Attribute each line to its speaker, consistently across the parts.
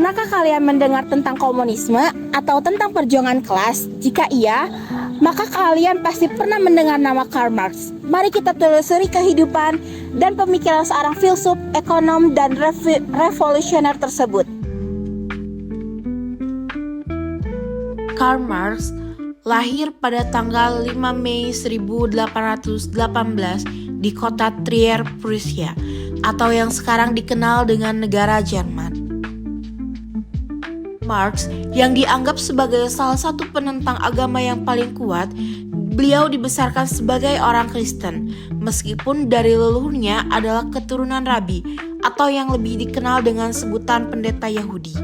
Speaker 1: Pernahkah kalian mendengar tentang komunisme atau tentang perjuangan kelas? Jika iya, maka kalian pasti pernah mendengar nama Karl Marx. Mari kita telusuri kehidupan dan pemikiran seorang filsuf, ekonom, dan revolusioner tersebut.
Speaker 2: Karl Marx lahir pada tanggal 5 Mei 1818 di kota Trier, Prusia, atau yang sekarang dikenal dengan negara Jerman. Marx yang dianggap sebagai salah satu penentang agama yang paling kuat, beliau dibesarkan sebagai orang Kristen, meskipun dari leluhurnya adalah keturunan rabi atau yang lebih dikenal dengan sebutan pendeta Yahudi.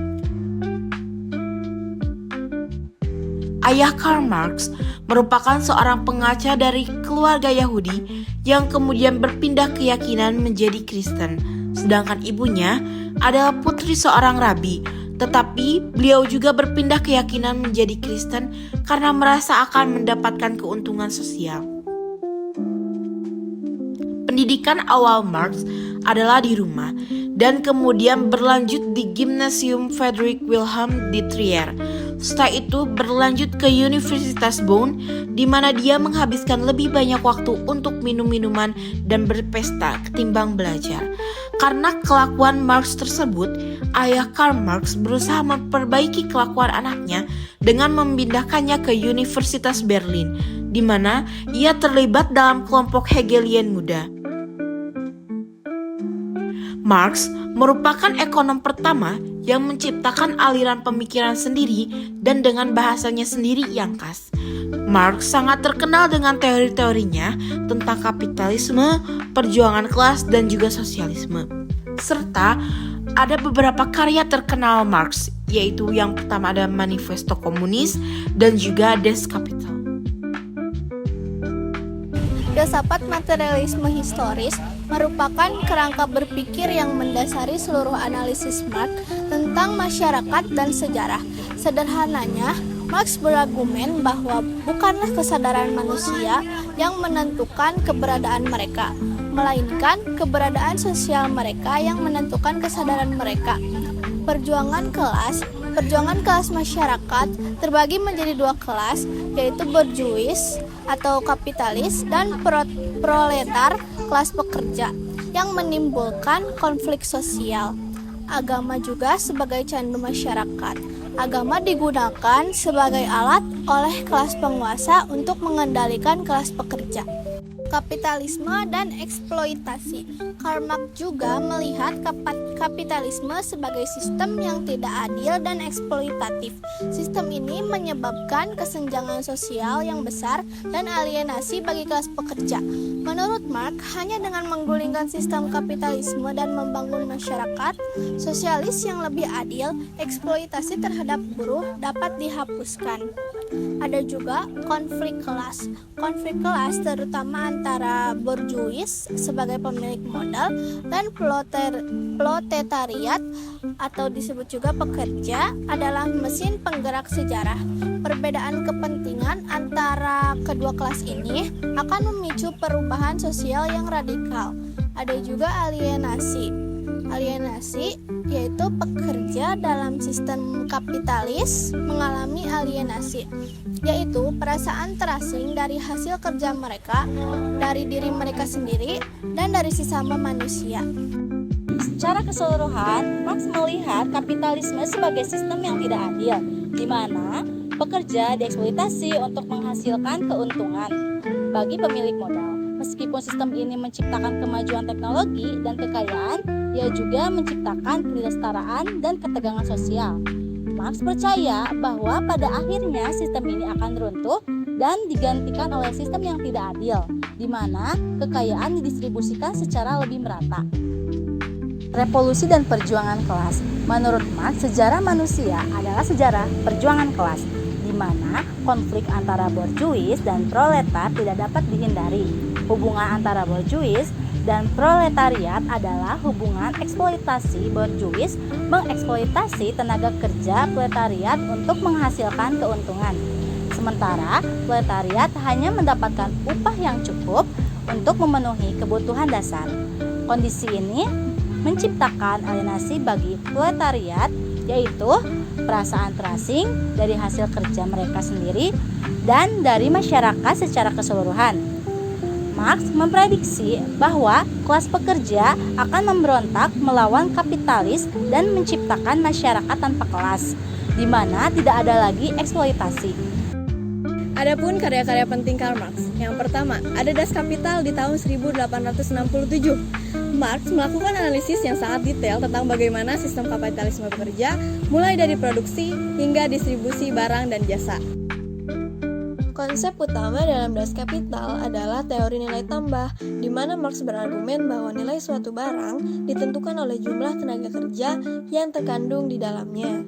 Speaker 2: Ayah Karl Marx merupakan seorang pengacara dari keluarga Yahudi yang kemudian berpindah keyakinan menjadi Kristen, sedangkan ibunya adalah putri seorang rabi. Tetapi beliau juga berpindah keyakinan menjadi Kristen karena merasa akan mendapatkan keuntungan sosial. Pendidikan awal Marx adalah di rumah dan kemudian berlanjut di Gymnasium Friedrich Wilhelm di Trier. Setelah itu berlanjut ke Universitas Bonn, di mana dia menghabiskan lebih banyak waktu untuk minum-minuman dan berpesta ketimbang belajar. Karena kelakuan Marx tersebut, ayah Karl Marx berusaha memperbaiki kelakuan anaknya dengan memindahkannya ke Universitas Berlin, di mana ia terlibat dalam kelompok Hegelian muda. Marx merupakan ekonom pertama yang menciptakan aliran pemikiran sendiri dan dengan bahasanya sendiri yang khas. Marx sangat terkenal dengan teori-teorinya tentang kapitalisme, perjuangan kelas, dan juga sosialisme. Serta ada beberapa karya terkenal Marx, yaitu yang pertama ada Manifesto Komunis dan juga Das Kapital.
Speaker 3: Filsafat materialisme historis merupakan kerangka berpikir yang mendasari seluruh analisis Marx tentang masyarakat dan sejarah. Sederhananya, Marx berargumen bahwa bukanlah kesadaran manusia yang menentukan keberadaan mereka, melainkan keberadaan sosial mereka yang menentukan kesadaran mereka. Perjuangan kelas masyarakat terbagi menjadi dua kelas, yaitu borjuis atau kapitalis dan proletar, kelas pekerja, yang menimbulkan konflik sosial. Agama juga sebagai candu masyarakat. Agama digunakan sebagai alat oleh kelas penguasa untuk mengendalikan kelas pekerja. Kapitalisme dan eksploitasi. Karl Marx juga melihat kapitalisme sebagai sistem yang tidak adil dan eksploitatif. Sistem ini menyebabkan kesenjangan sosial yang besar dan alienasi bagi kelas pekerja. Menurut Marx, hanya dengan menggulingkan sistem kapitalisme dan membangun masyarakat sosialis yang lebih adil, eksploitasi terhadap buruh dapat dihapuskan. Ada juga konflik kelas. Konflik kelas terutama antara borjuis sebagai pemilik modal dan proletariat atau disebut juga pekerja adalah mesin penggerak sejarah. Perbedaan kepentingan antara kedua kelas ini akan memicu perubahan sosial yang radikal. Ada juga alienasi. Alienasi yaitu pekerja dalam sistem kapitalis mengalami alienasi, yaitu perasaan terasing dari hasil kerja mereka, dari diri mereka sendiri, dan dari sesama manusia.
Speaker 4: Secara keseluruhan, Marx melihat kapitalisme sebagai sistem yang tidak adil, di mana pekerja dieksploitasi untuk menghasilkan keuntungan bagi pemilik modal. Meskipun sistem ini menciptakan kemajuan teknologi dan kekayaan, ia juga menciptakan ketidaksetaraan dan ketegangan sosial. Marx percaya bahwa pada akhirnya sistem ini akan runtuh dan digantikan oleh sistem yang tidak adil, di mana kekayaan didistribusikan secara lebih merata. Revolusi dan perjuangan kelas. Menurut Marx, sejarah manusia adalah sejarah perjuangan kelas, di mana konflik antara borjuis dan proletar tidak dapat dihindari. Hubungan antara borjuis dan proletariat adalah hubungan eksploitasi. Borjuis mengeksploitasi tenaga kerja proletariat untuk menghasilkan keuntungan. Sementara proletariat hanya mendapatkan upah yang cukup untuk memenuhi kebutuhan dasar. Kondisi ini menciptakan alienasi bagi proletariat yaitu perasaan terasing dari hasil kerja mereka sendiri dan dari masyarakat secara keseluruhan. Marx memprediksi bahwa kelas pekerja akan memberontak melawan kapitalis dan menciptakan masyarakat tanpa kelas, di mana tidak ada lagi eksploitasi.
Speaker 5: Adapun karya-karya penting Karl Marx. Yang pertama, ada Das Kapital di tahun 1867. Marx melakukan analisis yang sangat detail tentang bagaimana sistem kapitalisme bekerja, mulai dari produksi hingga distribusi barang dan jasa.
Speaker 6: Konsep utama dalam Das Kapital adalah teori nilai tambah, di mana Marx berargumen bahwa nilai suatu barang ditentukan oleh jumlah tenaga kerja yang terkandung di dalamnya.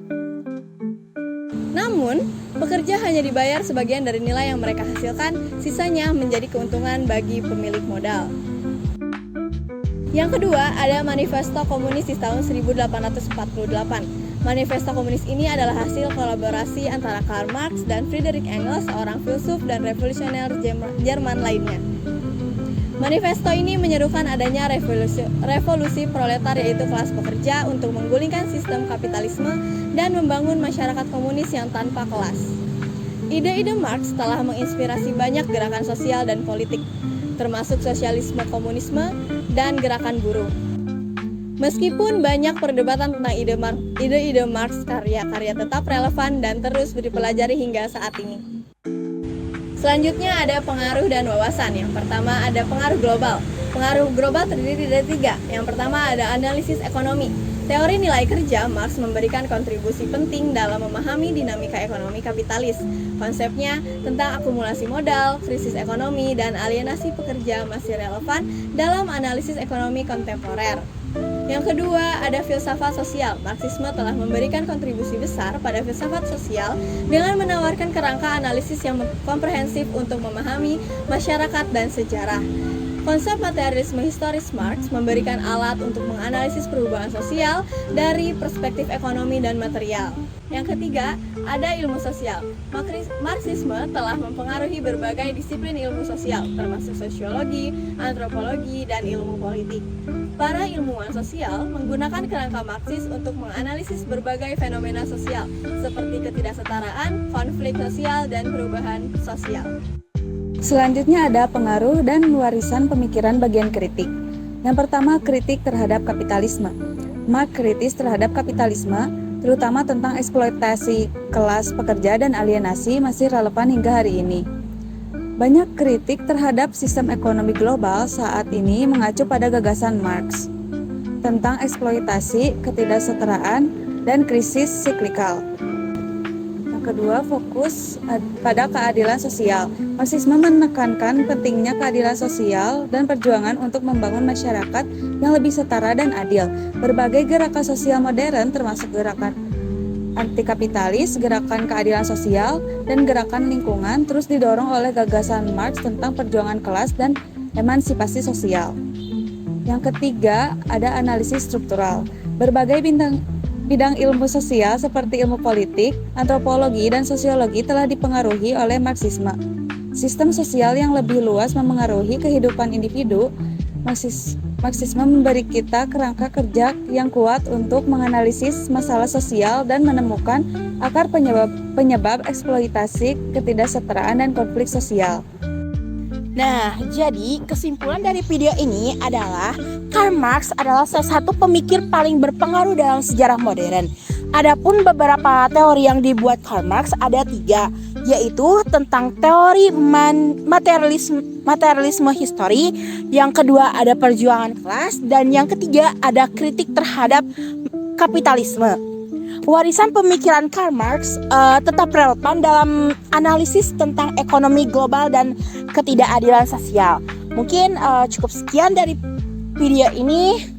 Speaker 5: Namun, pekerja hanya dibayar sebagian dari nilai yang mereka hasilkan, sisanya menjadi keuntungan bagi pemilik modal. Yang kedua, ada Manifesto Komunis di tahun 1848. Manifesto Komunis ini adalah hasil kolaborasi antara Karl Marx dan Friedrich Engels, seorang filsuf dan revolusioner Jerman lainnya. Manifesto ini menyerukan adanya revolusi proletar, yaitu kelas pekerja, untuk menggulingkan sistem kapitalisme dan membangun masyarakat komunis yang tanpa kelas. Ide-ide Marx telah menginspirasi banyak gerakan sosial dan politik, termasuk sosialisme, komunisme, dan gerakan buruh. Meskipun banyak perdebatan tentang ide-ide Marx, karya-karya tetap relevan dan terus dipelajari hingga saat ini. Selanjutnya ada pengaruh dan wawasan. Yang pertama ada pengaruh global. Pengaruh global terdiri dari 3. Yang pertama ada analisis ekonomi. Teori nilai kerja, Marx memberikan kontribusi penting dalam memahami dinamika ekonomi kapitalis. Konsepnya tentang akumulasi modal, krisis ekonomi, dan alienasi pekerja masih relevan dalam analisis ekonomi kontemporer. Yang kedua, ada filsafat sosial. Marxisme telah memberikan kontribusi besar pada filsafat sosial dengan menawarkan kerangka analisis yang komprehensif untuk memahami masyarakat dan sejarah. Konsep materialisme historis Marx memberikan alat untuk menganalisis perubahan sosial dari perspektif ekonomi dan material. Yang ketiga, ada ilmu sosial. Marxisme telah mempengaruhi berbagai disiplin ilmu sosial, termasuk sosiologi, antropologi, dan ilmu politik. Para ilmuwan sosial menggunakan kerangka Marxis untuk menganalisis berbagai fenomena sosial, seperti ketidaksetaraan, konflik sosial, dan perubahan sosial.
Speaker 7: Selanjutnya ada pengaruh dan warisan pemikiran bagian kritik. Yang pertama, kritik terhadap kapitalisme. Marx kritis terhadap kapitalisme, terutama tentang eksploitasi kelas pekerja dan alienasi, masih relevan hingga hari ini. Banyak kritik terhadap sistem ekonomi global saat ini mengacu pada gagasan Marx tentang eksploitasi, ketidaksetaraan, dan krisis siklikal. Kedua, fokus pada keadilan sosial. Marxisme menekankan pentingnya keadilan sosial dan perjuangan untuk membangun masyarakat yang lebih setara dan adil. Berbagai gerakan sosial modern, termasuk gerakan anti-kapitalis, gerakan keadilan sosial, dan gerakan lingkungan, terus didorong oleh gagasan Marx tentang perjuangan kelas dan emansipasi sosial. Yang ketiga, ada analisis struktural. Berbagai bidang ilmu sosial seperti ilmu politik, antropologi, dan sosiologi telah dipengaruhi oleh Marxisme. Sistem sosial yang lebih luas memengaruhi kehidupan individu. Marxisme memberi kita kerangka kerja yang kuat untuk menganalisis masalah sosial dan menemukan akar penyebab eksploitasi, ketidaksetaraan, dan konflik sosial.
Speaker 1: Nah, jadi kesimpulan dari video ini adalah Karl Marx adalah salah satu pemikir paling berpengaruh dalam sejarah modern. Adapun beberapa teori yang dibuat Karl Marx ada 3, yaitu tentang teori materialisme histori, yang kedua ada perjuangan kelas, dan yang ketiga ada kritik terhadap kapitalisme. Warisan pemikiran Karl Marx tetap relevan dalam analisis tentang ekonomi global dan ketidakadilan sosial. Mungkin cukup sekian dari video ini.